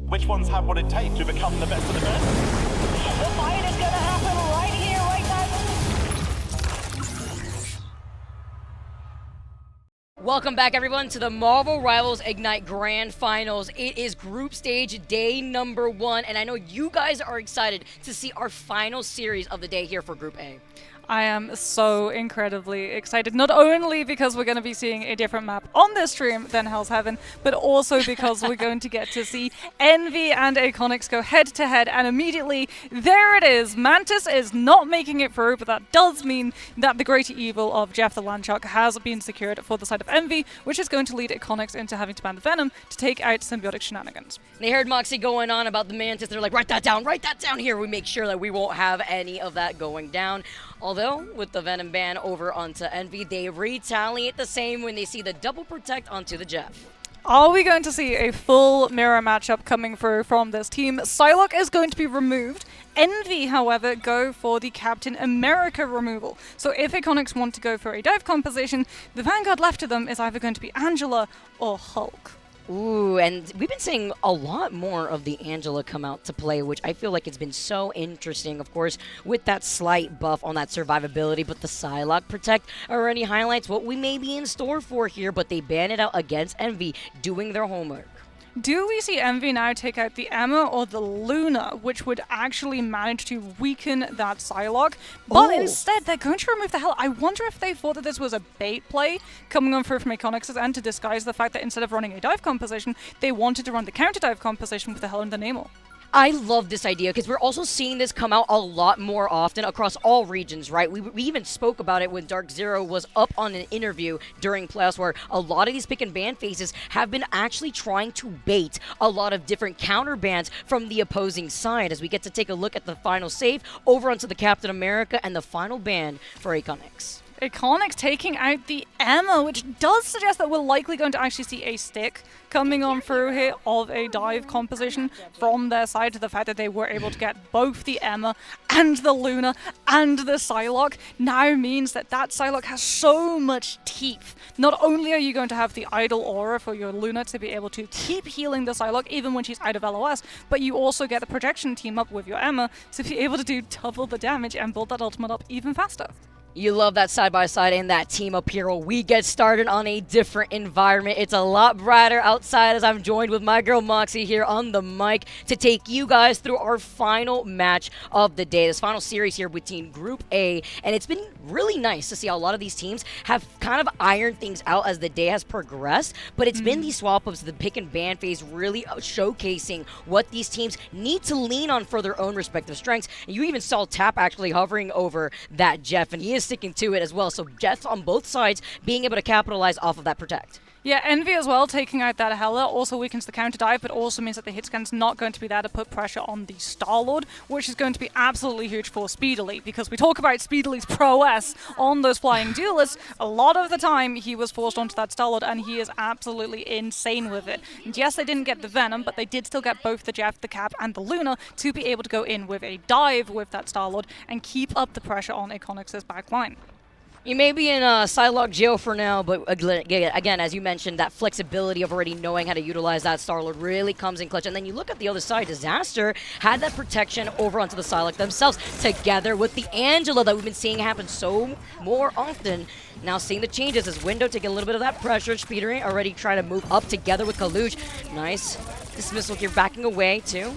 Which ones have what it takes to become the best of the best? The fight is going to happen right here, right now. Welcome back, everyone, to the Marvel Rivals Ignite Grand Finals. It is group stage day number 1, and I know you guys are excited to see our final series of the day here for Group A. I am so incredibly excited, not only because we're going to be seeing a different map on this stream than Hell's Heaven, but also because we're going to get to see Envy and Aconyx go head-to-head, and immediately, there it is! Mantis is not making it through, but that does mean that the greater evil of Jeff the Landshark has been secured for the side of Envy, which is going to lead Aconyx into having to ban the Venom to take out symbiotic shenanigans. They heard Moxie going on about the Mantis. They're like, write that down here. We make sure that we won't have any of that going down. Although, with the Venom ban over onto Envy, they retaliate the same when they see the double protect onto the Jeff. Are we going to see a full mirror matchup coming through from this team? Psylocke is going to be removed. Envy, however, go for the Captain America removal. So if Aconyx want to go for a dive composition, the vanguard left to them is either going to be Angela or Hulk. Ooh, and we've been seeing a lot more of the Angela come out to play, which I feel like it's been so interesting, of course, with that slight buff on that survivability, but the Psylocke Protect already highlights what we may be in store for here, but they ban it out against Envy, doing their homework. Do we see Envy now take out the Emma or the Luna, which would actually manage to weaken that Psylocke? But instead, they're going to remove the Hela. I wonder if they thought that this was a bait play coming on through from Aconyx's end to disguise the fact that instead of running a dive composition, they wanted to run the counter dive composition with the Hela and the Namor. I love this idea because we're also seeing this come out a lot more often across all regions, right? We even spoke about it when Dark Zero was up on an interview during playoffs where a lot of these pick and ban phases have been actually trying to bait a lot of different counter bans from the opposing side as we get to take a look at the final save over onto the Captain America and the final ban for Aconyx. Aconyx taking out the Emma, which does suggest that we're likely going to actually see a stick coming on through here of a dive composition from their side, to the fact that they were able to get both the Emma and the Luna and the Psylocke now means that that Psylocke has so much teeth. Not only are you going to have the idle aura for your Luna to be able to keep healing the Psylocke even when she's out of LOS, but you also get the projection team up with your Emma to be able to do double the damage and build that ultimate up even faster. You love that side-by-side and that team-up hero. We get started on a different environment. It's a lot brighter outside as I'm joined with my girl Moxie here on the mic to take you guys through our final match of the day. This final series here between Group A, and it's been really nice to see how a lot of these teams have kind of ironed things out as the day has progressed, but it's been these swap-ups, the pick and ban phase, really showcasing what these teams need to lean on for their own respective strengths. And you even saw Tap actually hovering over that Jeff, and he is sticking to it as well. So Jeff on both sides being able to capitalize off of that protect. Yeah, Envy as well, taking out that Hela, also weakens the counter dive, but also means that the hit scan's not going to be there to put pressure on the Star-Lord, which is going to be absolutely huge for Speedily, because we talk about Speedily's prowess on those flying duelists. A lot of the time, he was forced onto that Star-Lord, and he is absolutely insane with it. And yes, they didn't get the Venom, but they did still get both the Jeff, the Cap, and the Luna to be able to go in with a dive with that Star-Lord and keep up the pressure on Aconyx's back line. You may be in Psylocke jail for now, but again, as you mentioned, that flexibility of already knowing how to utilize that Star-Lord really comes in clutch. And then you look at the other side, Disaster had that protection over onto the Psylocke themselves, together with the Angela that we've been seeing happen so more often. Now seeing the changes as Window taking a little bit of that pressure. Speedering already trying to move up together with Kaluj. Nice dismissal here, backing away too.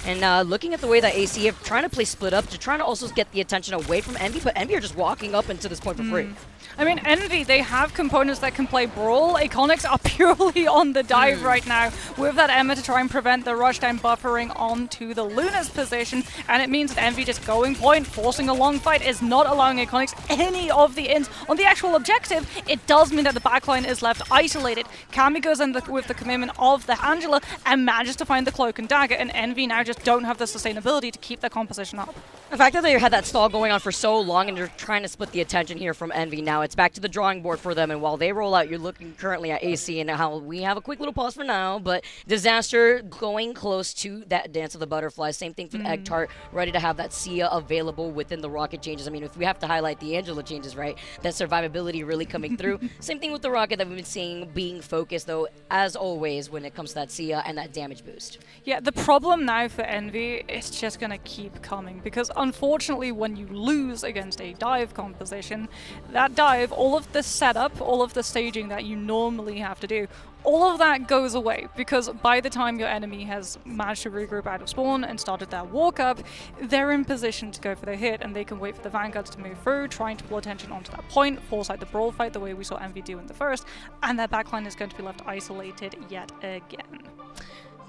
And looking at the way that AC are trying to play split up, to trying to also get the attention away from Envy, but Envy are just walking up into this point for free. I mean, Envy, they have components that can play Brawl. Aconyx are purely on the dive right now with that Emma to try and prevent the rushdown buffering onto the Luna's position. And it means that Envy just going point, forcing a long fight, is not allowing Aconyx any of the ins on the actual objective. It does mean that the backline is left isolated. Kami goes in with the commitment of the Angela and manages to find the Cloak and Dagger, and Envy now just don't have the sustainability to keep their composition up. The fact that they had that stall going on for so long and they're trying to split the attention here from Envy now, it's back to the drawing board for them. And while they roll out, you're looking currently at AC and how we have a quick little pause for now, but Disaster going close to that Dance of the Butterflies. Same thing for Egg Tart, ready to have that Sia available within the Rocket changes. I mean, if we have to highlight the Angela changes, right, that survivability really coming through. Same thing with the Rocket that we've been seeing being focused, though, as always, when it comes to that Sia and that damage boost. Yeah, the problem now for Envy is just going to keep coming, because unfortunately when you lose against a dive composition, that dive, all of the setup, all of the staging that you normally have to do, all of that goes away, because by the time your enemy has managed to regroup out of spawn and started their walk up, they're in position to go for the hit, and they can wait for the Vanguards to move through, trying to pull attention onto that point, force out the brawl fight the way we saw Envy do in the first, and their backline is going to be left isolated yet again.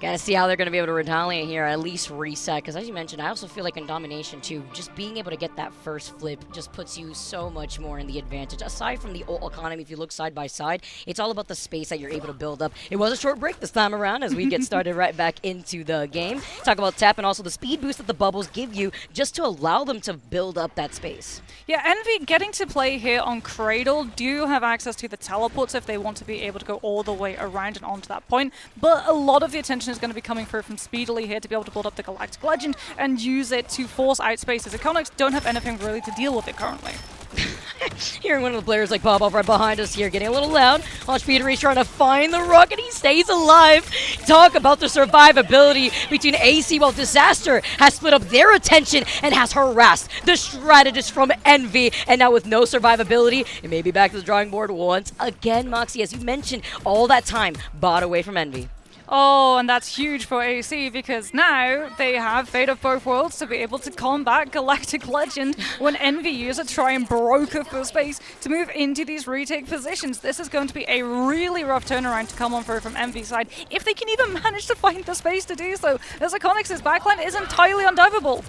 Gotta see how they're going to be able to retaliate here, at least reset, because as you mentioned, I also feel like in Domination too, just being able to get that first flip just puts you so much more in the advantage. Aside from the ult economy, if you look side by side, it's all about the space that you're able to build up. It was a short break this time around as we get started right back into the game. Talk about tap and also the speed boost that the bubbles give you just to allow them to build up that space. Yeah, Envy getting to play here on Cradle do have access to the teleports if they want to be able to go all the way around and onto that point, but a lot of the attention is going to be coming through from Speedily here to be able to build up the Galactic Legend and use it to force out spaces. Aconyx don't have anything really to deal with it currently. Hearing one of the players like pop off right behind us here, getting a little loud. Watch Peter trying to find the Rocket. He stays alive. Talk about the survivability between AC while Disaster has split up their attention and has harassed the strategist from Envy. And now with no survivability, it may be back to the drawing board once again. Moxie, as you mentioned, all that time bought away from Envy. Oh, and that's huge for AC, because now they have Fate of Both Worlds to be able to combat Galactic Legend when Envy user try and broker for space to move into these retake positions. This is going to be a really rough turnaround to come on through from Envy's side, if they can even manage to find the space to do so, as Aconyx's backline is entirely undivable.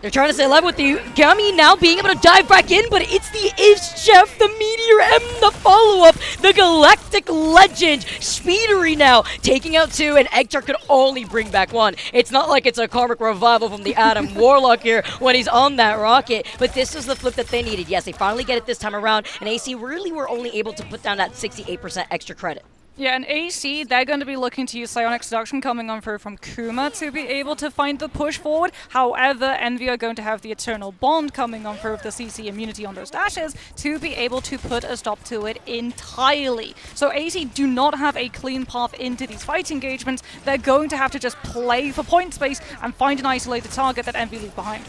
They're trying to stay alive with the Gummy now being able to dive back in, but it's the Chef, the Meteor M, the follow-up, the Galactic Legend. Speedery now taking out two, and Egtar could only bring back one. It's not like it's a karmic revival from the Adam Warlock here when he's on that Rocket, but this is the flip that they needed. Yes, they finally get it this time around, and AC really were only able to put down that 68% extra credit. Yeah, and AC, they're going to be looking to use Psionic Seduction coming on through from Kuma to be able to find the push forward. However, Envy are going to have the Eternal Bond coming on through with the CC immunity on those dashes to be able to put a stop to it entirely. So AC do not have a clean path into these fight engagements. They're going to have to just play for point space and find an isolated target that Envy leaves behind.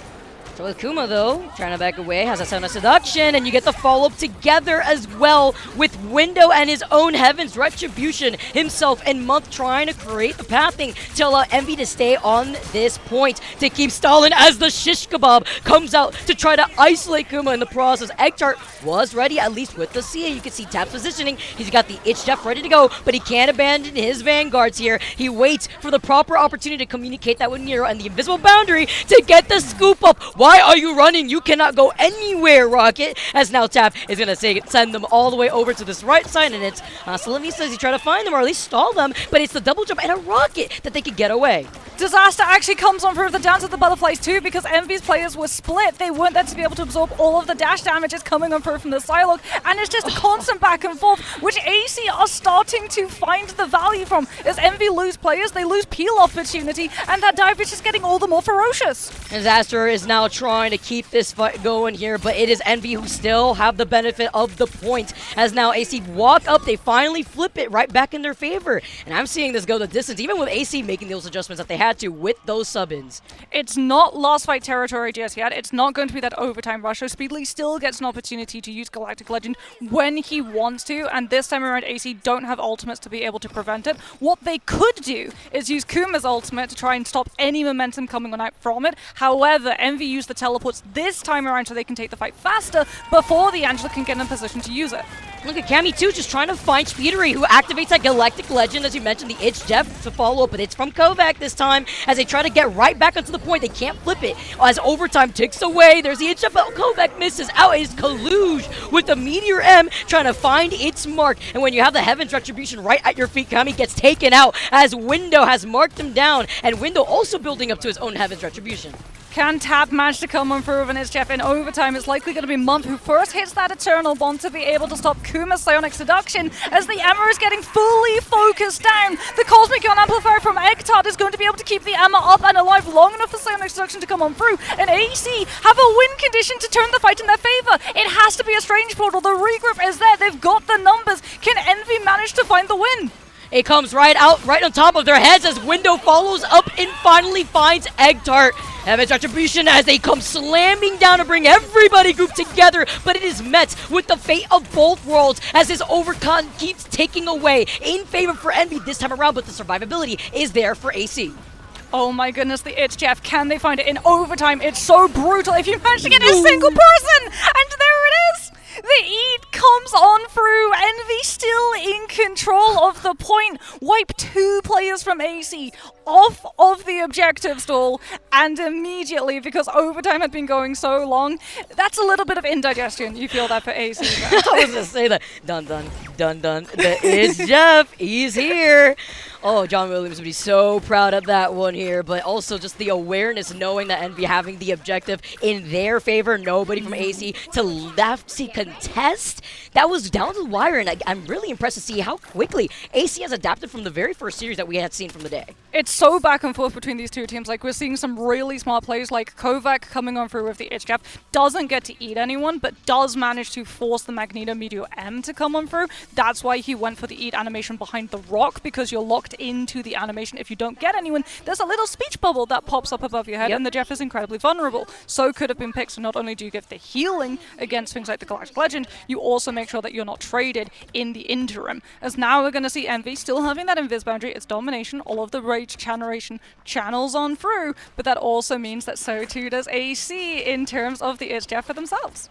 So with Kuma, though, trying to back away, has a Sound of Seduction, and you get the follow-up together as well with Window and his own Heaven's Retribution himself and Month trying to create the pathing to allow Envy to stay on this point, to keep stalling as the Shish Kebab comes out to try to isolate Kuma in the process. Egtart was ready, at least with the Sia. You can see Tap's positioning. He's got the Itch Def ready to go, but he can't abandon his Vanguards here. He waits for the proper opportunity to communicate that with Nero and the Invisible Boundary to get the scoop up. Why are you running? You cannot go anywhere, Rocket. As now Tap is going to send them all the way over to the this right side, and it's Salavisa as he try to find them, or at least stall them, but it's the double jump and a rocket that they could get away. Disaster actually comes on through the Dance of the Butterflies too, because Envy's players were split. They weren't there to be able to absorb all of the dash damages coming on through from the Psylocke, and it's just a constant back and forth, which AC are starting to find the value from. As Envy lose players, they lose peel opportunity, and that dive is just getting all the more ferocious. Disaster is now trying to keep this fight going here, but it is Envy who still have the benefit of the point. As now AC walk up, they finally flip it right back in their favor. And I'm seeing this go the distance, even with AC making those adjustments that they had to with those sub-ins. It's not last fight territory just yet. It's not going to be that overtime rush. So Speedly still gets an opportunity to use Galactic Legend when he wants to, and this time around AC don't have ultimates to be able to prevent it. What they could do is use Kuma's ultimate to try and stop any momentum coming on out from it. However, Envy used the teleports this time around so they can take the fight faster before the Angela can get in a position to use it. Look at Cammy too, just trying to find Speedery, who activates that Galactic Legend, as you mentioned, the Itch Jeff to follow up, but it's from Kovac this time, as they try to get right back onto the point. They can't flip it. As overtime ticks away, there's the Itch Jeff, but Kovac misses out. It is Kaluge with the Meteor M trying to find its mark, and when you have the Heaven's Retribution right at your feet, Cammy gets taken out, as Window has marked him down, and Window also building up to his own Heaven's Retribution. Can Tab manage to come on through with his Jeff in overtime? It's likely going to be Month who first hits that Eternal Bond to be able to stop Kuma's Psionic Seduction, as the Emma is getting fully focused down. The Cosmic Ion Amplifier from Egtard is going to be able to keep the Emma up and alive long enough for Psionic Seduction to come on through, and AC have a win condition to turn the fight in their favor. It has to be a Strange Portal. The regroup is there. They've got the numbers. Can Envy manage to find the win? It comes right out, right on top of their heads, as Window follows up and finally finds Egg Tart. Heaven's Retribution as they come slamming down to bring everybody grouped together, but it is met with the fate of both worlds, as this Overcon keeps taking away in favor for Envy this time around, but the survivability is there for AC. Oh my goodness, the Itch Jeff, can they find it in overtime? It's so brutal if you manage to get a single person, and there it is! The Eat comes on through, Envy still in control of the point. Wipe 2 players from AC off of the objective stall, and immediately, because overtime had been going so long, that's a little bit of indigestion. You feel that for AC. I was going to say that. Dun dun, dun dun. The is Jeff. He's here. Oh, John Williams would be so proud of that one here, but also just the awareness, knowing that Envy having the objective in their favor, nobody from AC to left to contest. That was down to the wire, and I'm really impressed to see how quickly AC has adapted from the very first series that we had seen from the day. It's so back and forth between these two teams. Like, we're seeing some really smart plays, like Kovac coming on through with the Itch Jeff, doesn't get to eat anyone, but does manage to force the Magneto Meteor M to come on through. That's why he went for the eat animation behind the rock, because you're locked into the animation. If you don't get anyone, there's a little speech bubble that pops up above your head, and the Jeff is incredibly vulnerable. So could have been picked. So not only do you get the healing against things like the Galactic Legend, you also make sure that you're not traded in the interim. As now we're going to see Envy still having that invis boundary, its domination, all of the rage generation channels on through, but that also means that so too does AC in terms of the Itch Jeff for themselves.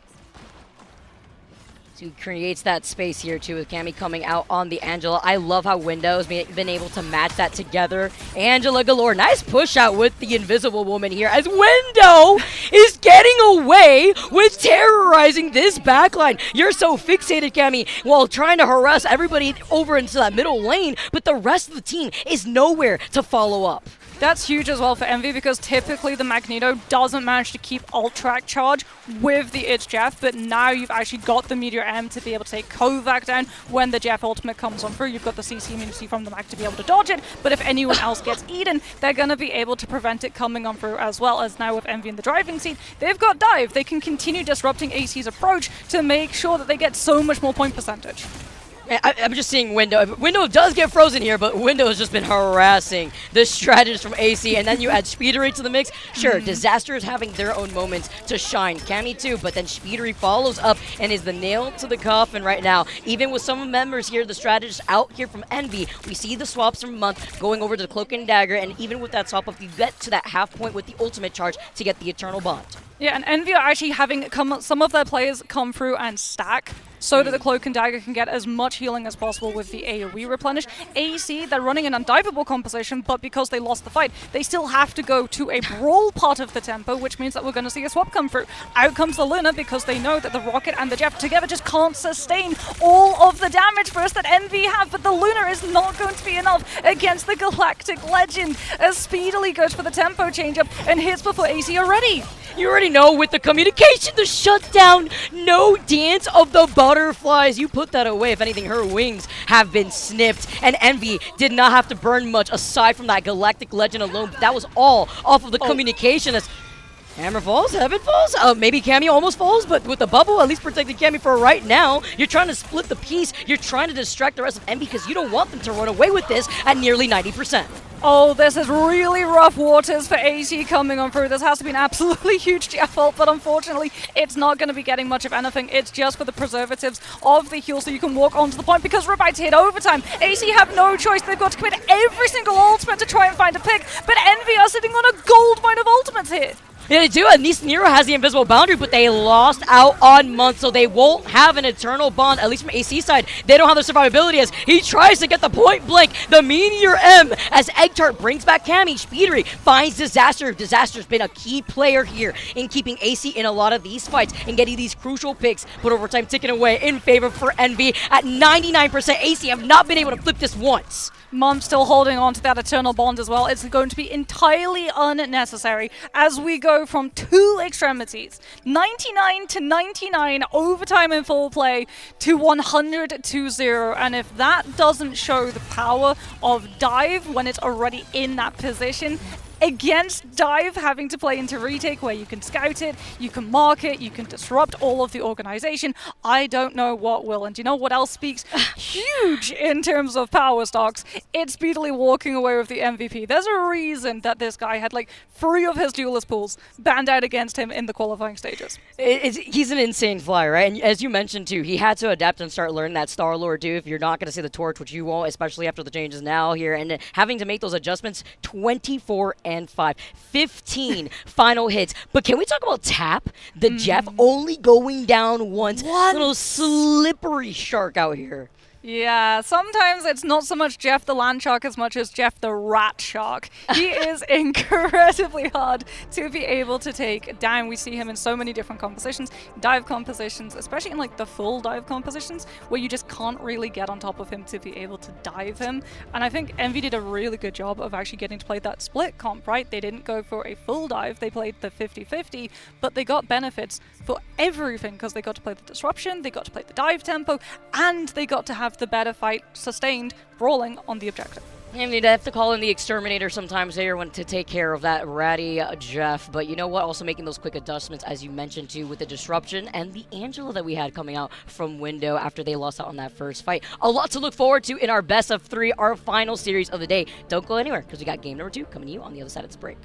So he creates that space here too, with Cammy coming out on the Angela. I love how Window's been able to match that together. Angela galore. Nice push out with the Invisible Woman here, as Window is getting away with terrorizing this backline. You're so fixated, Cammy, while trying to harass everybody over into that middle lane, but the rest of the team is nowhere to follow up. That's huge as well for Envy, because typically the Magneto doesn't manage to keep ult-track charge with the Itch Jeff, but now you've actually got the Meteor M to be able to take Kovac down when the Jeff ultimate comes on through. You've got the CC immunity from the Mag to be able to dodge it, but if anyone else gets eaten, they're going to be able to prevent it coming on through, as well as now with Envy in the driving seat. They've got Dive. They can continue disrupting AC's approach to make sure that they get so much more point percentage. I'm just seeing Window. Window does get frozen here, but Window has just been harassing the strategist from AC, and then you add Speedery to the mix. Sure, Disaster is having their own moments to shine. Cammy too, but then Speedery follows up and is the nail to the coffin right now. Even with some members here, the strategist out here from Envy, we see the swaps from Month going over to the Cloak and Dagger, and even with that swap up, you get to that half point with the ultimate charge to get the Eternal Bond. Yeah, and Envy are actually having some of their players come through and stack so that the Cloak and Dagger can get as much healing as possible with the AoE replenish. AC, they're running an undiveable composition, but because they lost the fight, they still have to go to a brawl part of the tempo, which means that we're going to see a swap come through. Out comes the Luna because they know that the Rocket and the Jeff together just can't sustain all of the damage burst that Envy have, but the Luna is not going to be enough against the Galactic Legend, as speedily goes for the tempo change up and hits before AC are ready. You already know with the communication, the shutdown, no dance of the butterflies. You put that away. If anything, her wings have been snipped. And Envy did not have to burn much aside from that Galactic Legend alone. But that was all off of the communication. As Hammer falls, Heaven falls, maybe Cammy almost falls, but with the bubble, at least protecting Cammy for right now. You're trying to split the piece. You're trying to distract the rest of Envy because you don't want them to run away with this at nearly 90%. Oh, this is really rough waters for AC coming on through. This has to be an absolutely huge Jeff ult, but unfortunately, it's not going to be getting much of anything. It's just for the preservatives of the heal so you can walk onto the point because Riptide's hit overtime. AC have no choice. They've got to commit every single ultimate to try and find a pick, but Envy are sitting on a gold mine of ultimates here. Yeah, they do. At least Nero has the invisible boundary, but they lost out on Month, so they won't have an eternal bond, at least from AC side. They don't have the survivability as he tries to get the point blank, the Meteor M, as Eggtart brings back Cammy. Speedery finds Disaster. Disaster's been a key player here in keeping AC in a lot of these fights and getting these crucial picks, but overtime ticking away in favor for Envy at 99%. AC have not been able to flip this once. Mom still holding on to that eternal bond as well. It's going to be entirely unnecessary as we go from two extremities, 99 to 99 overtime in full play to 100 to 0. And if that doesn't show the power of Dive when it's already in that position, against Dive having to play into retake where you can scout it, you can mark it, you can disrupt all of the organization, I don't know what will. And do you know what else speaks huge in terms of power stocks? It's speedily walking away with the MVP. There's a reason that this guy had like 3 of his duelist pools banned out against him in the qualifying stages. He's an insane flyer, right? And as you mentioned too, he had to adapt and start learning that Star-Lord too. If you're not going to see the torch, which you won't, especially after the changes now here, and having to make those adjustments, 24 and 5, 15 final hits. But can we talk about Tap? The Jeff only going down once. Little slippery shark out here. Yeah, sometimes it's not so much Jeff the land shark as much as Jeff the rat shark. He is incredibly hard to be able to take down. We see him in so many different compositions, dive compositions, especially in like the full dive compositions where you just can't really get on top of him to be able to dive him. And I think Envy did a really good job of actually getting to play that split comp, right? They didn't go for a full dive, they played the 50-50, but they got benefits for everything because they got to play the disruption, they got to play the dive tempo, and they got to have the better fight sustained brawling on the objective. And they'd have to call in the Exterminator sometimes there when to take care of that ratty Jeff. But you know what? Also making those quick adjustments, as you mentioned too, with the disruption and the Angela that we had coming out from Window after they lost out on that first fight. A lot to look forward to in our best of 3, our final series of the day. Don't go anywhere because we got game number 2 coming to you on the other side of this break.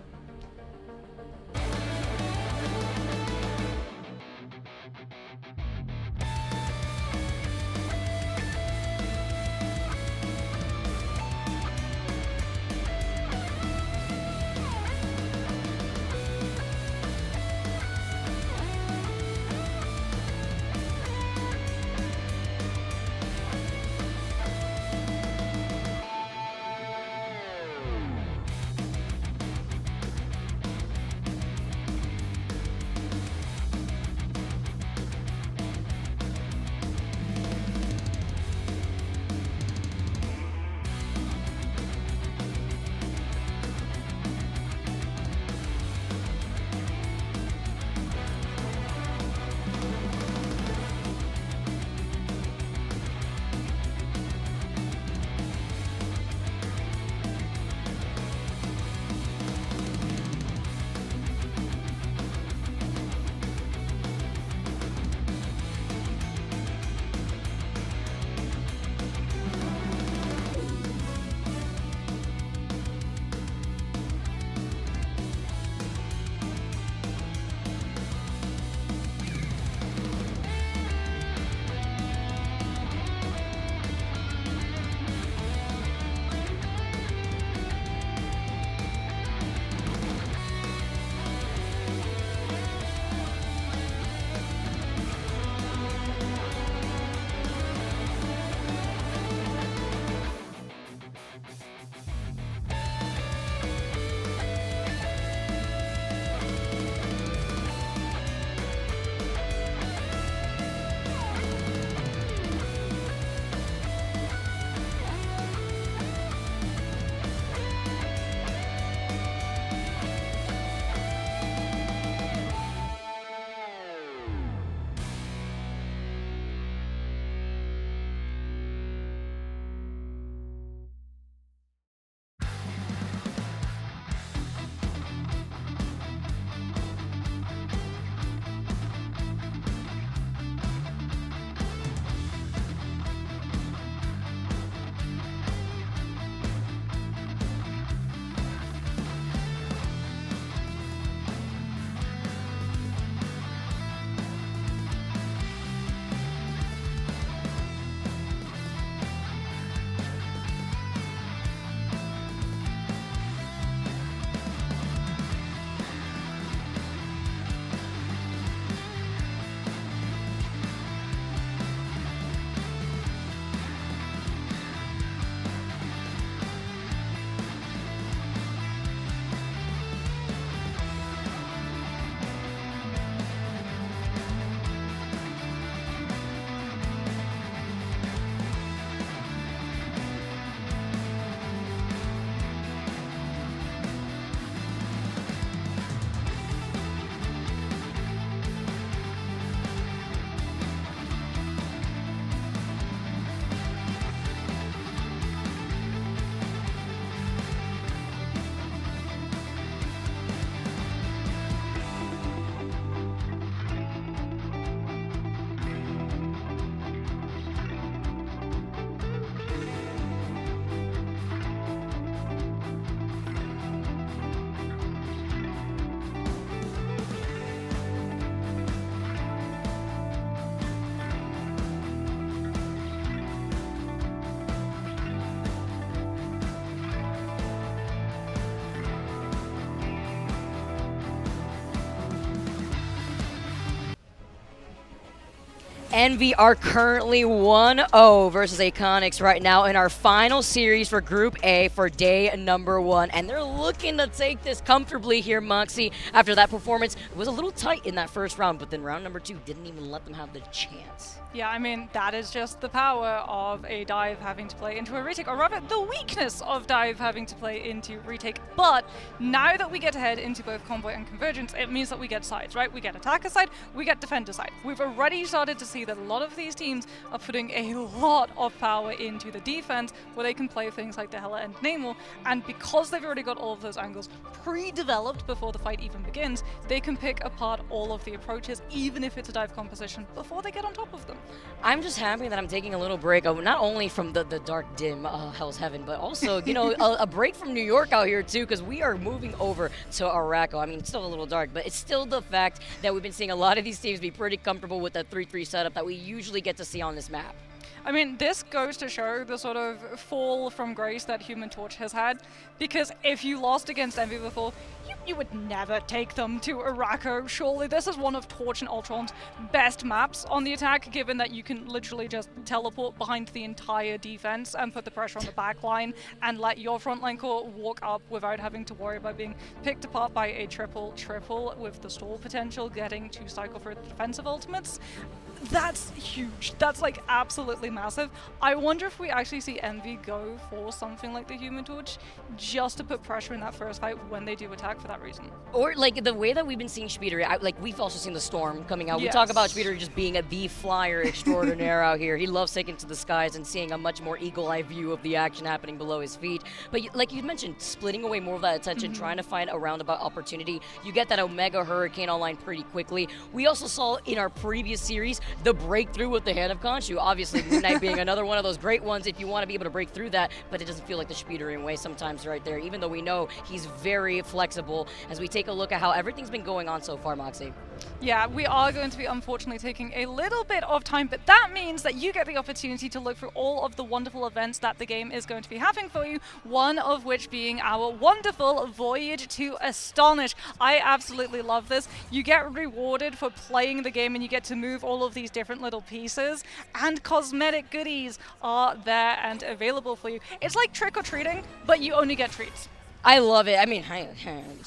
Envy are currently 1-0 versus Aconyx right now in our final series for Group A for day number 1. And they're looking to take this comfortably here, Moxie. After that performance, it was a little tight in that first round, but then round number 2 didn't even let them have the chance. Yeah, I mean, that is just the power of a dive having to play into a retake, or rather, the weakness of dive having to play into retake. But now that we get to head into both Convoy and Convergence, it means that we get sides, right? We get attacker side, we get defender side. We've already started to see that a lot of these teams are putting a lot of power into the defense, where they can play things like the Hela and Namor, and because they've already got all of those angles pre-developed before the fight even begins, they can pick apart all of the approaches, even if it's a dive composition, before they get on top of them. I'm just happy that I'm taking a little break, not only from the dark, dim Hell's Heaven, but also, you know, a break from New York out here, too, because we are moving over to Araco. I mean, it's still a little dark, but it's still the fact that we've been seeing a lot of these teams be pretty comfortable with the 3-3 setup that we usually get to see on this map. I mean, this goes to show the sort of fall from grace that Human Torch has had, because if you lost against Envy before, you would never take them to Araco. Surely this is one of Torch and Ultron's best maps on the attack, given that you can literally just teleport behind the entire defense and put the pressure on the back line and let your frontline core walk up without having to worry about being picked apart by a triple with the stall potential getting to cycle for defensive ultimates. That's huge. That's like absolutely massive. I wonder if we actually see Envy go for something like the Human Torch just to put pressure in that first fight when they do attack for that reason. Or like the way that we've been seeing Speeder, like we've also seen the Storm coming out. Yes. We talk about Speeder just being the flyer extraordinaire out here. He loves taking to the skies and seeing a much more eagle-eye view of the action happening below his feet. But like you mentioned, splitting away more of that attention, trying to find a roundabout opportunity. You get that Omega Hurricane online pretty quickly. We also saw in our previous series the breakthrough with the Hand of Khonshu. Obviously, Moon Knight being another one of those great ones if you want to be able to break through that, but it doesn't feel like the Speedering way sometimes right there, even though we know he's very flexible as we take a look at how everything's been going on so far, Moxie. Yeah, we are going to be unfortunately taking a little bit of time, but that means that you get the opportunity to look through all of the wonderful events that the game is going to be having for you, one of which being our wonderful Voyage to Astonish. I absolutely love this. You get rewarded for playing the game and you get to move all of these different little pieces, and cosmetic goodies are there and available for you. It's like trick-or-treating, but you only get treats. I love it. I mean,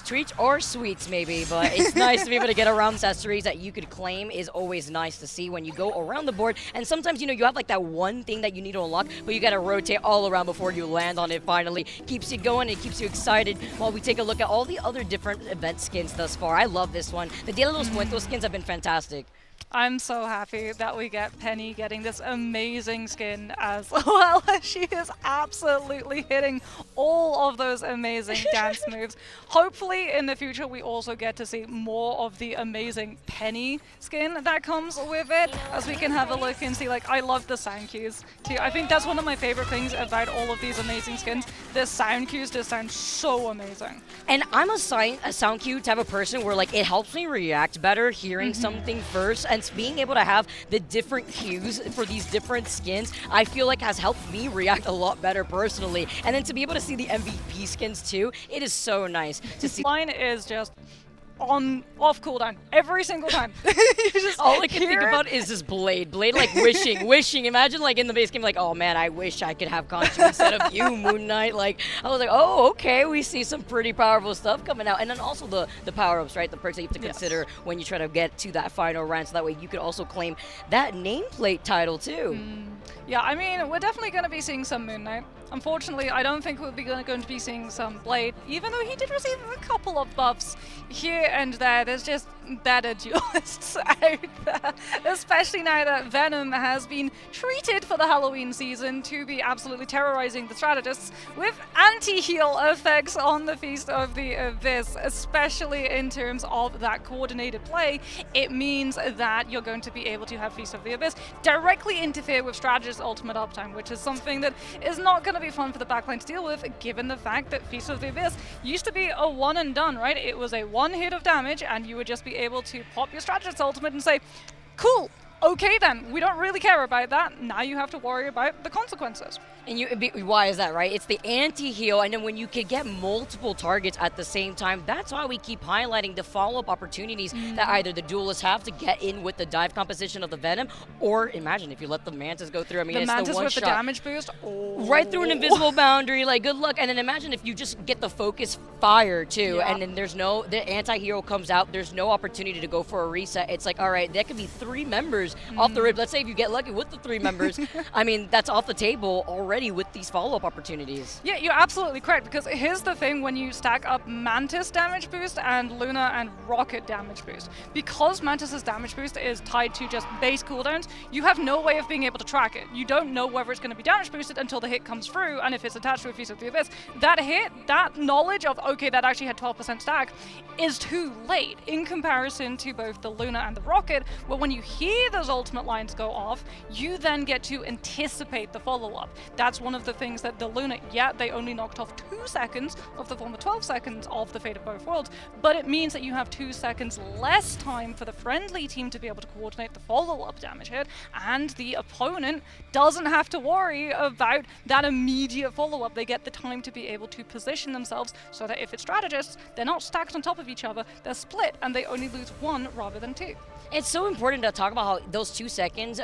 treats or sweets maybe, but it's nice to be able to get around accessories that you could claim is always nice to see when you go around the board. And sometimes, you know, you have like that one thing that you need to unlock, but you got to rotate all around before you land on it finally. Keeps you going, it keeps you excited while we take a look at all the other different event skins thus far. I love this one. The Dia de los Muertos skins have been fantastic. I'm so happy that we get Penny getting this amazing skin as well. She is absolutely hitting all of those amazing dance moves. Hopefully in the future we also get to see more of the amazing Penny skin that comes with it, as we can have a look and see, like, I love the sound cues too. I think that's one of my favorite things about all of these amazing skins. The sound cues just sound so amazing. And I'm a sound cue type of person where like it helps me react better hearing something first, and being able to have the different cues for these different skins, I feel like has helped me react a lot better personally. And then to be able to see the MVP skins too, it is so nice to see. Mine is just off cooldown every single time. All I can think about is this Blade like wishing. Imagine like in the base game, like, oh man, I wish I could have Khonshu instead of you, Moon Knight. Like, I was like, oh, okay, we see some pretty powerful stuff coming out. And then also the power-ups, right? The perks that you have to consider when you try to get to that final round, so that way you could also claim that nameplate title too. Yeah, I mean, we're definitely going to be seeing some Moon Knight. Unfortunately, I don't think we'll be going to be seeing some Blade, even though he did receive a couple of buffs here and there. There's just better duelists out there, especially now that Venom has been treated for the Halloween season to be absolutely terrorizing the strategists with anti-heal effects on the Feast of the Abyss, especially in terms of that coordinated play. It means that you're going to be able to have Feast of the Abyss directly interfere with strategist ultimate uptime, which is something that is not going to be fun for the backline to deal with, given the fact that Feast of the Abyss used to be a one and done, right? It was a one hit of damage and you would just be able to pop your strategist ultimate and say, cool, okay then, we don't really care about that, now you have to worry about the consequences. And why is that, right? It's the anti-heal, and then when you can get multiple targets at the same time, that's why we keep highlighting the follow-up opportunities that either the duelists have to get in with the dive composition of the Venom, or imagine if you let the Mantis go through. I mean, the it's Mantis the one with shot. the damage boost. Oh. Right through an invisible boundary, like good luck. And then imagine if you just get the focus fire too, and then the anti-hero comes out, there's no opportunity to go for a reset. It's like, all right, that could be 3 members off the rip. Let's say if you get lucky with the 3 members, I mean, that's off the table already with these follow-up opportunities. Yeah, you're absolutely correct, because here's the thing: when you stack up Mantis damage boost and Luna and Rocket damage boost, because Mantis's damage boost is tied to just base cooldowns, you have no way of being able to track it. You don't know whether it's going to be damage boosted until the hit comes through, and if it's attached to a Feast of the Abyss, that hit, that knowledge of, okay, that actually had 12% stack, is too late in comparison to both the Luna and the Rocket, where when you hear those ultimate lines go off, you then get to anticipate the follow-up. That's one of the things that the Luna, they only knocked off 2 seconds of the former 12 seconds of the Fate of Both Worlds, but it means that you have 2 seconds less time for the friendly team to be able to coordinate the follow-up damage hit, and the opponent doesn't have to worry about that immediate follow-up. They get the time to be able to position themselves so that if it's strategists, they're not stacked on top of each other, they're split, and they only lose 1 rather than 2. It's so important to talk about how those 2 seconds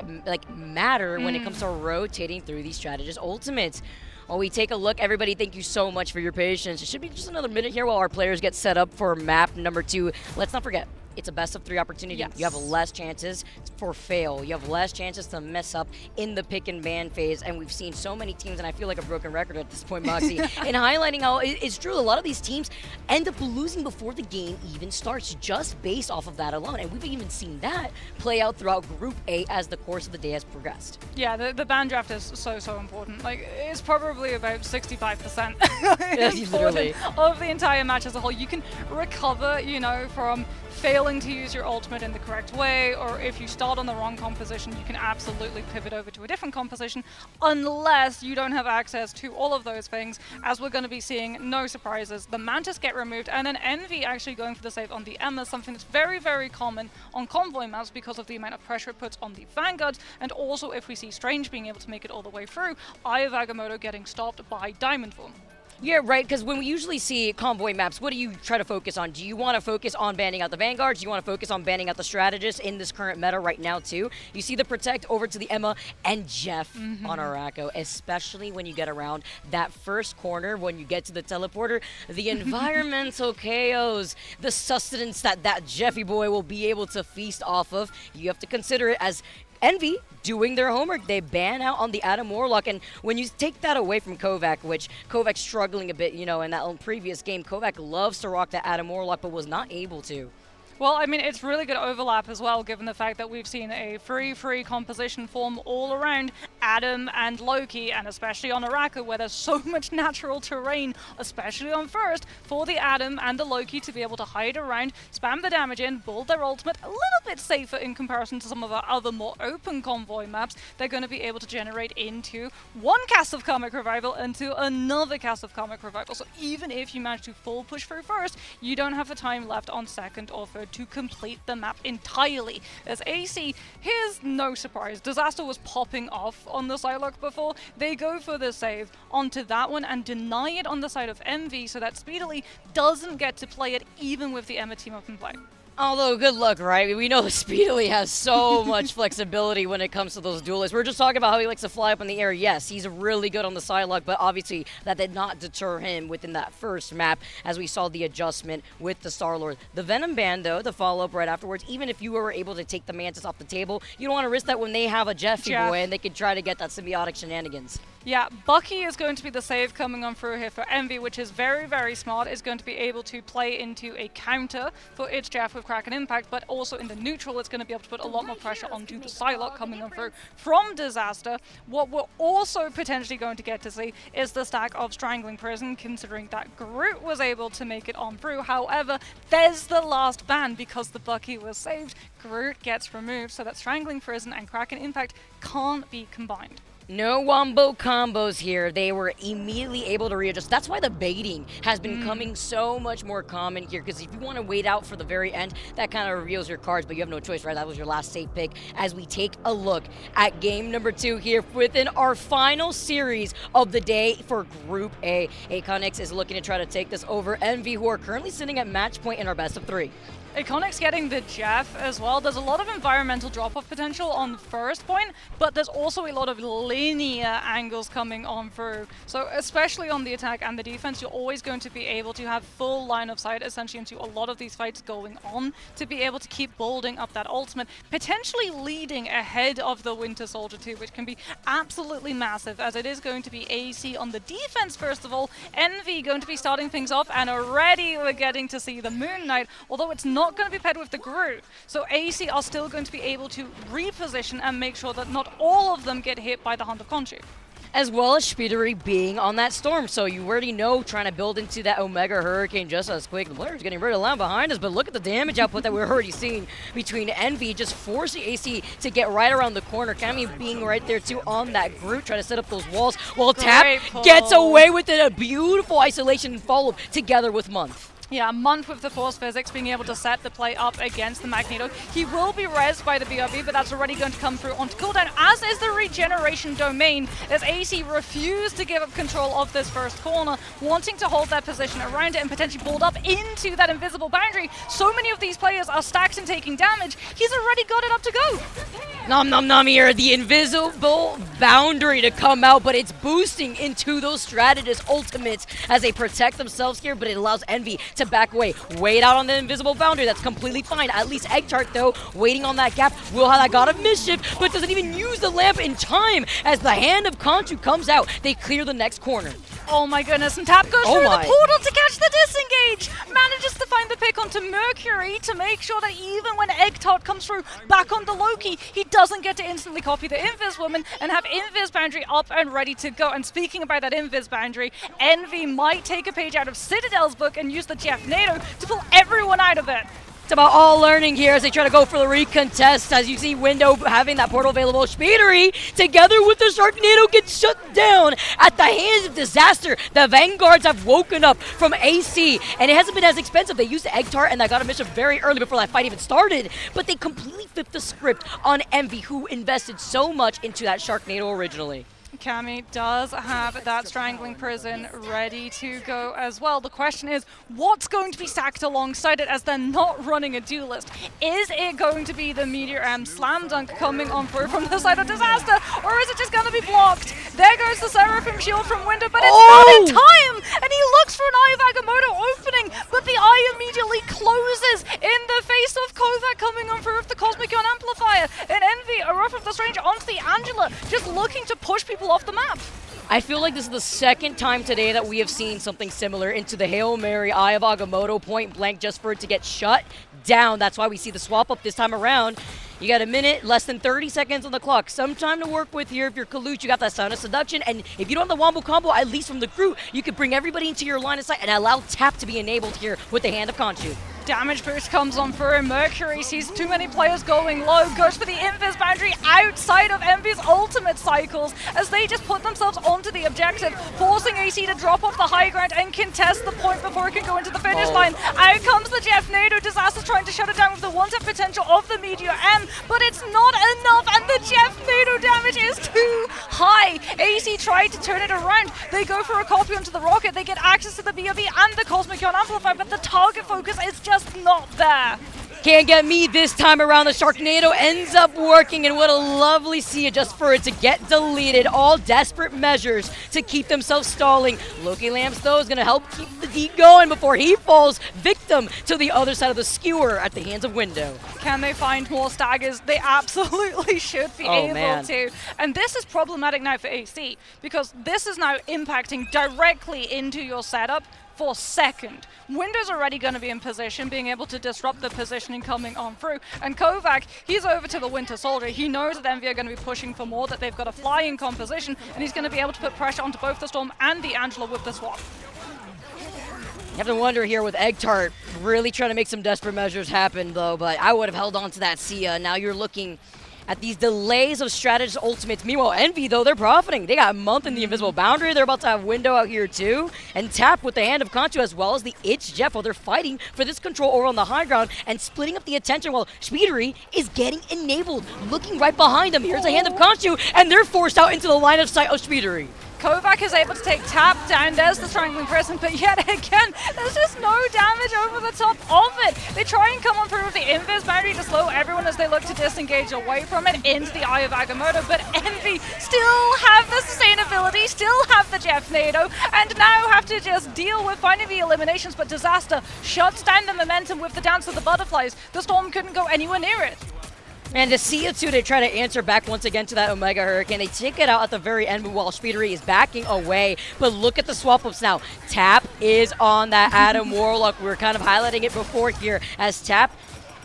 matter when it comes to rotating through these strategist ultimates. While we take a look, everybody, thank you so much for your patience. It should be just another minute here while our players get set up for map number 2. Let's not forget, it's a best of 3 opportunity. Yes. You have less chances for fail. You have less chances to mess up in the pick and ban phase. And we've seen so many teams, and I feel like a broken record at this point, Moxie, in highlighting how it's true. A lot of these teams end up losing before the game even starts, just based off of that alone. And we've even seen that play out throughout Group A as the course of the day has progressed. Yeah, the ban draft is so important. Like, it's probably about 65% Literally. of the entire match as a whole. You can recover, from failing to use your ultimate in the correct way, or if you start on the wrong composition, you can absolutely pivot over to a different composition, unless you don't have access to all of those things, as we're going to be seeing, no surprises. The Mantis get removed, and then Envy actually going for the save on the Emma, something that's very common on convoy maps because of the amount of pressure it puts on the Vanguards, and also if we see Strange being able to make it all the way through, Eye of Agamotto getting stopped by Diamond Form. Yeah, right, because when we usually see convoy maps, what do you try to focus on? Do you want to focus on banning out the Vanguards? Do you want to focus on banning out the Strategists in this current meta right now, too? You see the Protect over to the Emma and Jeff on Araco, especially when you get around that first corner, when you get to the teleporter, the environmental chaos, the sustenance that Jeffy boy will be able to feast off of. You have to consider it as Envy doing their homework. They ban out on the Adam Warlock, and when you take that away from Kovac, which Kovac's struggling a bit, in that previous game, Kovac loves to rock that Adam Warlock, but was not able to. Well, I mean, it's really good overlap as well, given the fact that we've seen a free composition form all around Adam and Loki, and especially on Araco, where there's so much natural terrain, especially on first, for the Adam and the Loki to be able to hide around, spam the damage in, build their ultimate, a little bit safer in comparison to some of our other more open convoy maps. They're going to be able to generate into one cast of Karmic Revival into another cast of Karmic Revival. So even if you manage to full push through first, you don't have the time left on second or third to complete the map entirely. As AC, here's no surprise. Disaster was popping off on the Psylocke before. They go for the save onto that one and deny it on the side of Envy, so that Speedily doesn't get to play it even with the Emma team up in play. Although, good luck, right? We know Speedily has so much flexibility when it comes to those duelists. We're just talking about how he likes to fly up in the air. Yes, he's really good on the Psylocke, but obviously that did not deter him within that first map, as we saw the adjustment with the Star-Lord. The Venom ban, though, the follow-up right afterwards, even if you were able to take the Mantis off the table, you don't want to risk that when they have a Jeffy boy and they can try to get that symbiotic shenanigans. Yeah, Bucky is going to be the save coming on through here for Envy, which is very smart. Is going to be able to play into a counter for its Jeff with Kraken Impact, but also in the neutral, it's going to be able to put a lot more pressure onto the Psylocke coming on through from Disaster. What we're also potentially going to get to see is the stack of Strangling Prison, considering that Groot was able to make it on through. However, there's the last ban because the Bucky was saved. Groot gets removed, so that Strangling Prison and Kraken Impact can't be combined. No wombo combos here. They were immediately able to readjust. That's why the baiting has been coming so much more common here, because if you want to wait out for the very end, that kind of reveals your cards, but you have no choice, right? That was your last safe pick. As we take a look at game number 2 here within our final series of the day for Group A. Aconyx is looking to try to take this over Envy, who are currently sitting at match point in our best of 3. Aconyx getting the Jeff as well. There's a lot of environmental drop-off potential on the first point, but there's also a lot of linear angles coming on through. So especially on the attack and the defense, you're always going to be able to have full line of sight essentially into a lot of these fights going on to be able to keep building up that ultimate, potentially leading ahead of the Winter Soldier 2, which can be absolutely massive, as it is going to be AC on the defense first of all. Envy going to be starting things off, and already we're getting to see the Moon Knight, although it's not going to be paired with the Groot. So AC are still going to be able to reposition and make sure that not all of them get hit by the Hunt of Khonshu. As well as Speedery being on that storm, so you already know trying to build into that Omega Hurricane just as quick. The player's getting rid of the line behind us, but look at the damage output that we're already seeing between Envy, just forcing AC to get right around the corner. Cammy being right there too on that Groot, trying to set up those walls, while Tap gets away with it. A beautiful isolation and follow together with Month. Yeah, Month with the Force Physics, being able to set the play up against the Magneto. He will be rezzed by the BRB, but that's already going to come through onto cooldown, as is the regeneration domain, as AC refused to give up control of this first corner, wanting to hold that position around it and potentially build up into that invisible boundary. So many of these players are stacked and taking damage. He's already got it up to go. Nom nom nom here, the invisible boundary to come out, but it's boosting into those strategist ultimates as they protect themselves here, but it allows Envy to back away. Wait out on the invisible boundary, that's completely fine. At least Eggtart, though, waiting on that gap, will have that God of Mischief, but doesn't even use the lamp in time as the Hand of Khonshu comes out. They clear the next corner. Oh my goodness, and Tap goes through the portal to catch the disengage! Manages to find the pick onto Mercury to make sure that even when Eggtart comes through back onto Loki, he doesn't get to instantly copy the Invis Woman and have Invis Boundary up and ready to go. And speaking about that Invis Boundary, Envy might take a page out of Citadel's book and use the Jeff NATO to pull everyone out of it. It's about all learning here as they try to go for the recontest. As you see Window having that portal available. Speedery, together with the Sharknado, gets shut down at the hands of Disaster. The Vanguards have woken up from AC, and it hasn't been as expensive. They used the Egg Tart, and that got a mission very early before that fight even started, but they completely flipped the script on Envy, who invested so much into that Sharknado originally. Cammy does have that Strangling Prison ready to go as well. The question is, what's going to be stacked alongside it, as they're not running a duelist? Is it going to be the Meteor M Slam Dunk coming on through from the side of Disaster, or is it just going to be blocked? There goes the Seraphim Shield from Window, but it's not in time! And he looks for an Eye of Agamotto opening, but the eye immediately closes in the face of Kovac coming on through with the Cosmic Ion Amplifier. And Envy, a Wrath of the Strange onto the Angela, just looking to push people off the map. I feel like this is the second time today that we have seen something similar into the Hail Mary Eye of Agamotto point blank just for it to get shut down. That's why we see the swap up this time around. You got a minute, less than 30 seconds on the clock. Some time to work with here. If you're Kaluch, you got that Sound of Seduction. And if you don't have the Wombo combo, at least from the Groot, you can bring everybody into your line of sight and allow Tap to be enabled here with the Hand of Khonshu. Damage boost comes on through, and Mercury sees too many players going low, goes for the Invis Boundary outside of Envy's ultimate cycles as they just put themselves onto the objective, forcing AC to drop off the high ground and contest the point before it can go into the finish line. Out comes the Jeff NATO. Disaster's trying to shut it down with the one-tap potential of the Meteor M, but it's not enough, and the Jeff NATO damage is too high. AC tried to turn it around. They go for a copy onto the rocket. They get access to the BRB and the Cosmic Ion Amplifier, but the target focus is just not there. Can't get me this time around. The Sharknado ends up working, and what a lovely see it just for it to get deleted. All desperate measures to keep themselves stalling. Loki Lamps, though, is going to help keep the deep going before he falls victim to the other side of the skewer at the hands of Window. Can they find more staggers? They absolutely should be able to. And this is problematic now for AC, because this is now impacting directly into your setup for second. Window's already going to be in position, being able to disrupt the positioning coming on through. And Kovac, he's over to the Winter Soldier. He knows that Envy are going to be pushing for more, that they've got a flying composition, and he's going to be able to put pressure onto both the Storm and the Angela with the swap. You have to wonder here with Eggtart really trying to make some desperate measures happen, though, but I would have held on to that Sia. Now you're looking at these delays of strategist ultimates. Meanwhile, Envy, though, they're profiting. They got a month in the invisible boundary. They're about to have window out here, too. And Tap with the hand of Conchu as well as the Itch Jeff while they're fighting for this control over on the high ground and splitting up the attention while Speedery is getting enabled. Looking right behind them. Here's a hand of Conchu, and they're forced out into the line of sight of Speedery. Kovac is able to take Tap down. There's the Strangling Prison, but yet again, there's just no damage over the top of it. They try and come on through with the Invis boundary to slow everyone as they look to disengage away from it into the Eye of Agamotto, but Envy still have the sustainability, still have the Jeff Nado, and now have to just deal with finding the eliminations, but Disaster shuts down the momentum with the Dance of the Butterflies. The Storm couldn't go anywhere near it. And to see it too, they try to answer back once again to that Omega Hurricane. They take it out at the very end while Speedery is backing away. But look at the swap-ups now. Tap is on that Adam Warlock. We were kind of highlighting it before here as Tap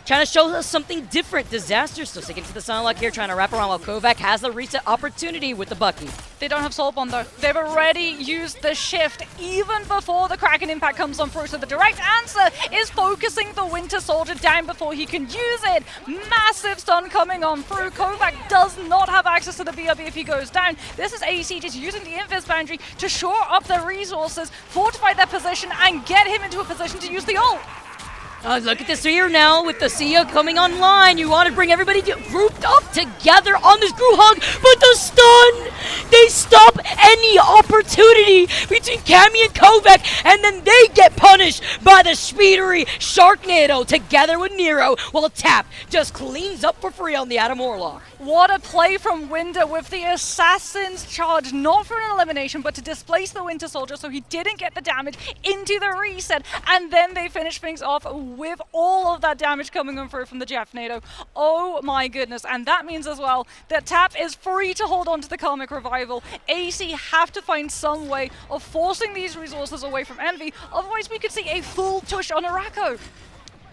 trying to show us something different. Disaster still sticking to the Sunlock here, trying to wrap around while Kovac has the reset opportunity with the Bucky. They don't have Soulbond though. They've already used the shift even before the Kraken impact comes on through. So the direct answer is focusing the Winter Soldier down before he can use it. Massive stun coming on through. Kovac does not have access to the BRB if he goes down. This is AC just using the Invis boundary to shore up their resources, fortify their position, and get him into a position to use the ult. Look at this here now with the Sia coming online. You want to bring everybody grouped up together on this group hug, but the stun, they stop any opportunity between Cammy and Kovac, and then they get punished by the Speedery Sharknado together with Nero, while Tap just cleans up for free on the Adam Warlock. What a play from Winder with the Assassin's Charge, not for an elimination, but to displace the Winter Soldier so he didn't get the damage into the reset, and then they finish things off with all of that damage coming on through from the Jeff Nado. Oh my goodness, and that means as well that Tap is free to hold on to the Karmic Revival. AC have to find some way of forcing these resources away from Envy, otherwise we could see a full push on Araco.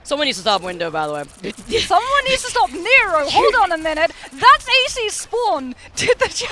Someone needs to stop Window, by the way. Someone needs to stop Nero. Hold on a minute. That's AC's spawn. Did the Jeff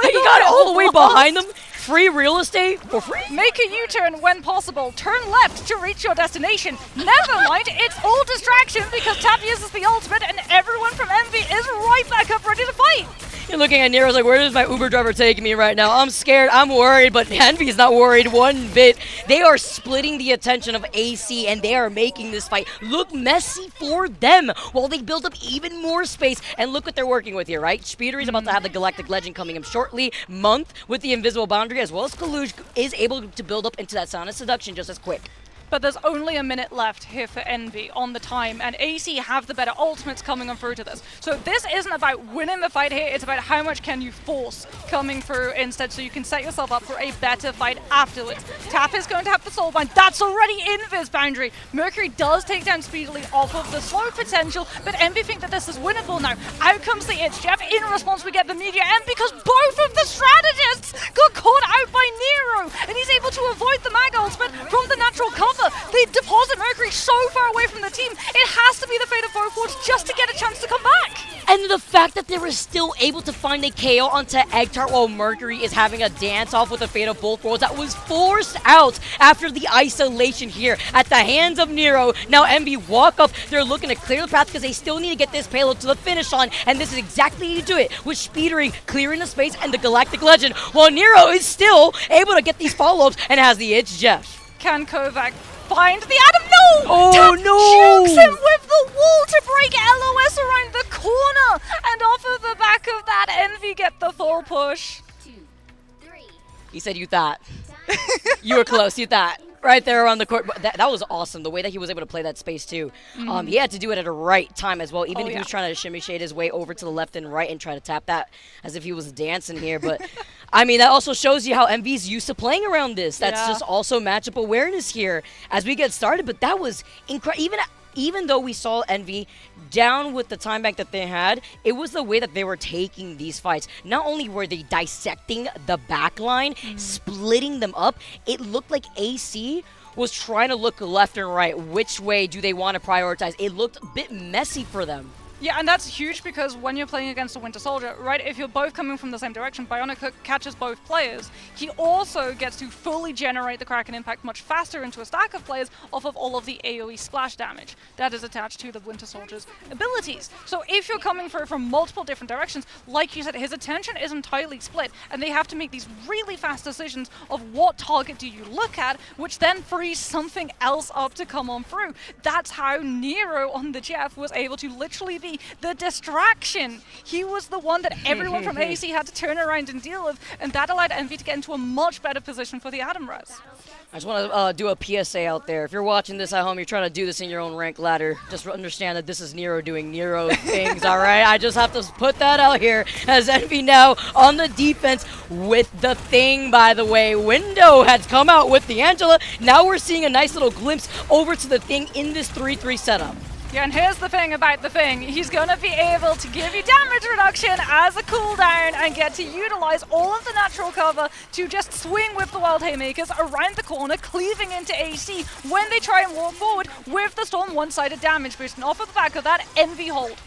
He got all the way behind them. Free real estate for free? Make a U-turn when possible. Turn left to reach your destination. Never mind, it's all distraction because Tap uses the ultimate and everyone from Envy is right back up ready to fight. You're looking at Nero's like, where is my Uber driver taking me right now? I'm scared, I'm worried, but Envy's not worried one bit. They are splitting the attention of AC and they are making this fight look messy for them while they build up even more space. And look what they're working with here, right? Speedery's about to have the Galactic Legend coming in shortly. Month with the Invisible Boundary as well as Kaluj is able to build up into that Sound of Seduction just as quick. But there's only a minute left here for Envy on the time, and AC have the better ultimates coming on through to this. So this isn't about winning the fight here, it's about how much can you force coming through instead so you can set yourself up for a better fight afterwards. Tap is going to have the Soulbind, that's already Invis boundary. Mercury does take down speedily off of the slow potential, but Envy think that this is winnable now. Out comes the Itch Jeff, in response we get the Meteor M because both of the strategists got caught out by Nero, and he's able to avoid the Mag ultimate from the natural cover. They deposit Mercury so far away from the team, it has to be the fate of both worlds just to get a chance to come back. And the fact that they were still able to find a KO onto Eggtart while Mercury is having a dance-off with the fate of both worlds that was forced out after the isolation here at the hands of Nero. Now Envy walk up, they're looking to clear the path because they still need to get this payload to the finish line, and this is exactly how you do it, with Speedery clearing the space and the Galactic Legend, while Nero is still able to get these follow-ups and has the Itch Jeff. Can Kovac find the Adam? No! Oh, Tap no! jukes him with the wall to break LOS around the corner, and off of the back of that, Envy get the full push. 2, 3. He said you thought. You were close, you thought. Right there on the court. That was awesome, the way that he was able to play that space too. He had to do it at a right time as well, even if he was trying to shimmy shade his way over to the left and right and try to tap that as if he was dancing here. But I mean, that also shows you how Envy's used to playing around this. That's just also matchup awareness here as we get started. But that was incredible. Even though we saw Envy down with the time bank that they had, it was the way that they were taking these fights. Not only were they dissecting the back line, splitting them up, it looked like AC was trying to look left and right. Which way do they want to prioritize? It looked a bit messy for them. Yeah, and that's huge because when you're playing against a Winter Soldier, right, if you're both coming from the same direction, Bionic Hook catches both players. He also gets to fully generate the Kraken Impact much faster into a stack of players off of all of the AoE splash damage that is attached to the Winter Soldier's abilities. So if you're coming through from multiple different directions, like you said, his attention is entirely split, and they have to make these really fast decisions of what target do you look at, which then frees something else up to come on through. That's how Nero on the Jeff was able to literally be the distraction. He was the one that everyone from AC had to turn around and deal with, and that allowed Envy to get into a much better position for the Atom Res. I just want to do a PSA out there. If you're watching this at home, you're trying to do this in your own rank ladder, just understand that this is Nero doing Nero things, all right? I just have to put that out here as Envy now on the defense with the thing, by the way. Window has come out with the Angela. Now we're seeing a nice little glimpse over to the thing in this 3-3 setup. Yeah, and here's the thing about the thing. He's going to be able to give you damage reduction as a cooldown and get to utilize all of the natural cover to just swing with the Wild Haymakers around the corner, cleaving into AC when they try and walk forward with the Storm one-sided damage boost. And off of the back of that, Envy hold.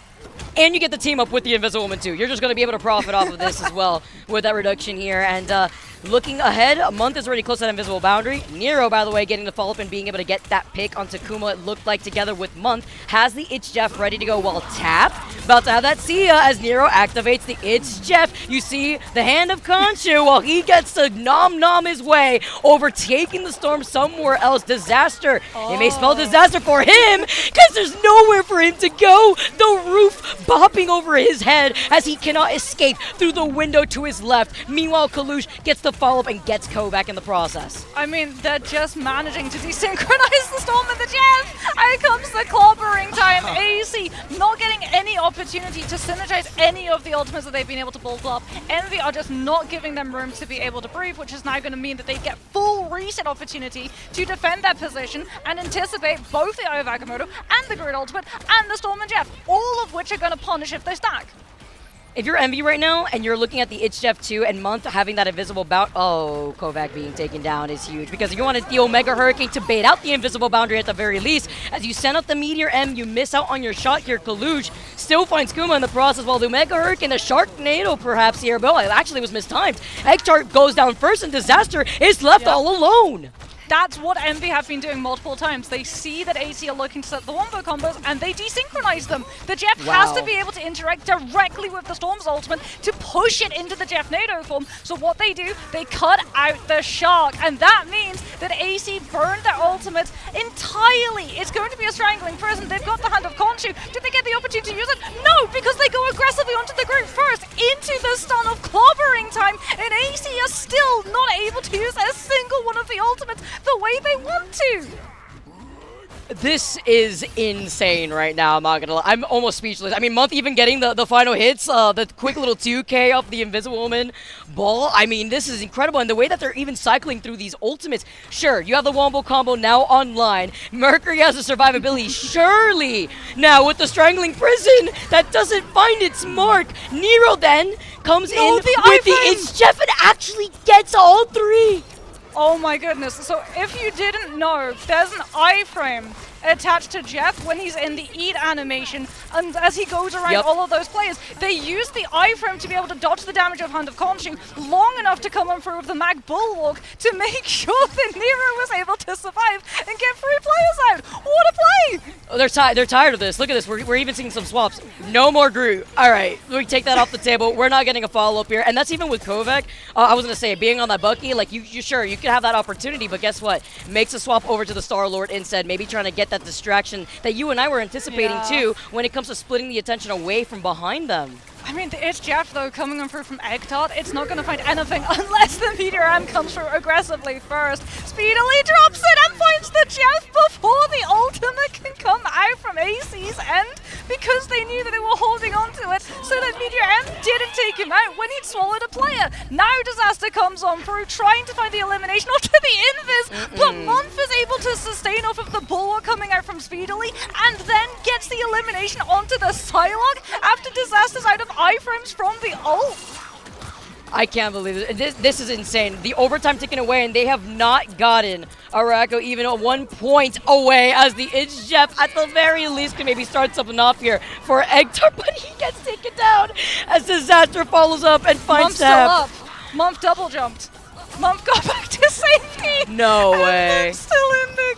And you get the team up with the Invisible Woman too. You're just going to be able to profit off of this as well with that reduction here. And looking ahead, a month is already close to that invisible boundary. Nero, by the way, getting the follow-up and being able to get that pick onto Kuma, it looked like, together with Month, has the It's Jeff ready to go while Tap about to have that Sia as Nero activates the It's Jeff. You see the hand of Khonshu while he gets to nom his way, overtaking the Storm somewhere else. Disaster. It may spell disaster for him because there's nowhere for him to go. The roof bopping over his head as he cannot escape through the window to his left. Meanwhile, Kalush gets the follow-up and gets Kovac in the process. I mean, they're just managing to desynchronize the Storm and the Jeff. Here comes the clobbering time. AC not getting any opportunity to synergize any of the ultimates that they've been able to build up. Envy are just not giving them room to be able to breathe, which is now going to mean that they get full reset opportunity to defend their position and anticipate both the Eye of Agamotto and the Grid Ultimate and the Storm and Jeff, all of which are going to punish if they stack. If you're Envy right now and you're looking at the It's Jeff 2 and Month having that invisible bound, oh, Kovac being taken down is huge because you wanted the Omega Hurricane to bait out the invisible boundary at the very least. As you send out the Meteor M, you miss out on your shot here. Kalush still finds Kuma in the process while the Omega Hurricane, the Sharknado perhaps here, but it actually was mistimed. Egg-Chart goes down first and Disaster is left all alone. That's what Envy have been doing multiple times. They see that AC are looking to set the wombo combos and they desynchronize them. The Jeff has to be able to interact directly with the Storm's ultimate to push it into the Jeff Nado form. So what they do, they cut out the Shark, and that means that AC burned their ultimate entirely. It's going to be a strangling prison. They've got the hand of Khonshu. Did they get the opportunity to use it? No, because they go aggressively onto the group first, into the stun of clobbering time, and AC are still not able to use a single one of the ultimates the way they want to. This is insane right now, I'm not gonna lie. I'm almost speechless. I mean, Month even getting the final hits, the quick little 2K off the Invisible Woman ball. I mean, this is incredible. And the way that they're even cycling through these ultimates. Sure, you have the Wombo combo now online. Mercury has the survivability. Surely, now with the Strangling Prison, that doesn't find its mark. Nero then comes in with the It's Jeff and actually gets all three. Oh my goodness. So if you didn't know, there's an iframe attached to Jeff when he's in the eat animation, and as he goes around all of those players, they use the iframe to be able to dodge the damage of Hand of Khonshu long enough to come on through with the Mag Bulwark to make sure that Nero was able to survive and get 3 players out. What a play! Oh, they're tired of this. Look at this. We're even seeing some swaps. No more Groot. All right, we take that off the table. We're not getting a follow-up here, and that's even with Kovac. I was gonna say, being on that Bucky, like you sure you could have that opportunity, but guess what? Makes a swap over to the Star-Lord instead, maybe trying to get that distraction that you and I were anticipating too when it comes to splitting the attention away from behind them. I mean, it's Jeff, though, coming on through from Egg Tart. It's not going to find anything unless the Meteor M comes through aggressively first. Speedily drops it and finds the Jeff before the ultimate can come out from AC's end because they knew that they were holding on to it so that Meteor M didn't take him out when he'd swallowed a player. Now Disaster comes on through, trying to find the elimination onto the Invis, but Month is able to sustain off of the Bulwark coming out from Speedily and then gets the elimination onto the Psylocke after Disaster's out of iframes from the ult. I can't believe it. This is insane. The overtime taken away, and they have not gotten Arako even at 1 point away, as the Itch Chef at the very least can maybe start something off here for Egtar, but he gets taken down as Disaster follows up and finds Mump's still Tap. up. Mump double jumped. Mump got back to safety. No and way. Mump's still in the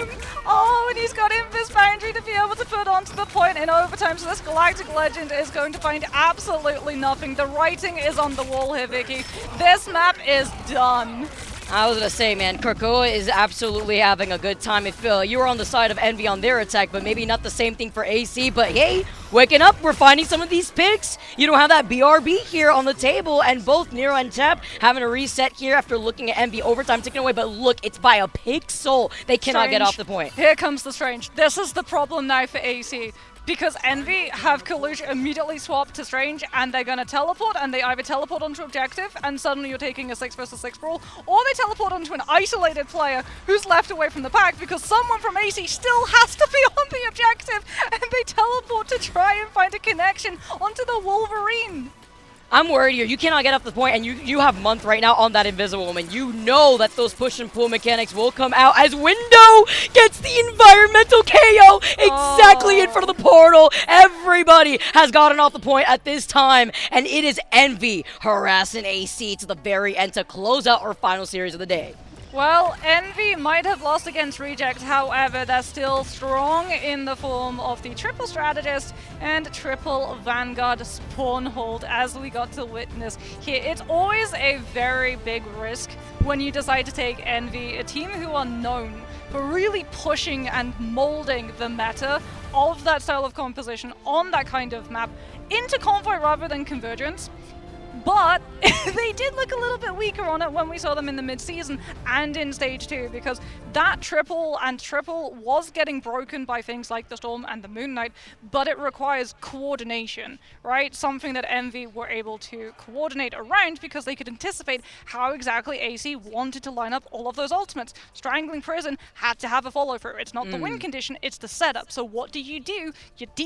game. Oh, and he's got Invis Boundary to be able to put onto the point in overtime, so this Galactic Legend is going to find absolutely nothing. The writing is on the wall here, Vicky. This map is done. I was gonna say, man, Krakoa is absolutely having a good time. If you were on the side of Envy on their attack, but maybe not the same thing for AC. But hey, waking up, we're finding some of these picks. You don't have that BRB here on the table, and both Nero and Tap having a reset here after looking at Envy overtime taken away. But look, it's by a pixel. They cannot get off the point. Here comes the Strange. This is the problem now for AC. Because Envy have Kalush immediately swap to Strange, and they're gonna teleport, and they either teleport onto objective, and suddenly you're taking a 6 versus 6 brawl, or they teleport onto an isolated player who's left away from the pack because someone from AC still has to be on the objective, and they teleport to try and find a connection onto the Wolverine. I'm worried here. You cannot get off the point, and you have Month right now on that Invisible Woman. You know that those push and pull mechanics will come out as Window gets the environmental KO exactly in front of the portal. Everybody has gotten off the point at this time, and it is Envy harassing AC to the very end to close out our final series of the day. Well, Envy might have lost against Reject, however, they're still strong in the form of the triple strategist and triple Vanguard spawn hold, as we got to witness here. It's always a very big risk when you decide to take Envy, a team who are known for really pushing and molding the meta of that style of composition on that kind of map into Convoy rather than Convergence. But they did look a little bit weaker on it when we saw them in the mid-season and in Stage 2, because that triple and triple was getting broken by things like the Storm and the Moon Knight, but it requires coordination, right? Something that Envy were able to coordinate around because they could anticipate how exactly AC wanted to line up all of those ultimates. Strangling Prison had to have a follow-through. It's not the win condition, it's the setup. So what do? You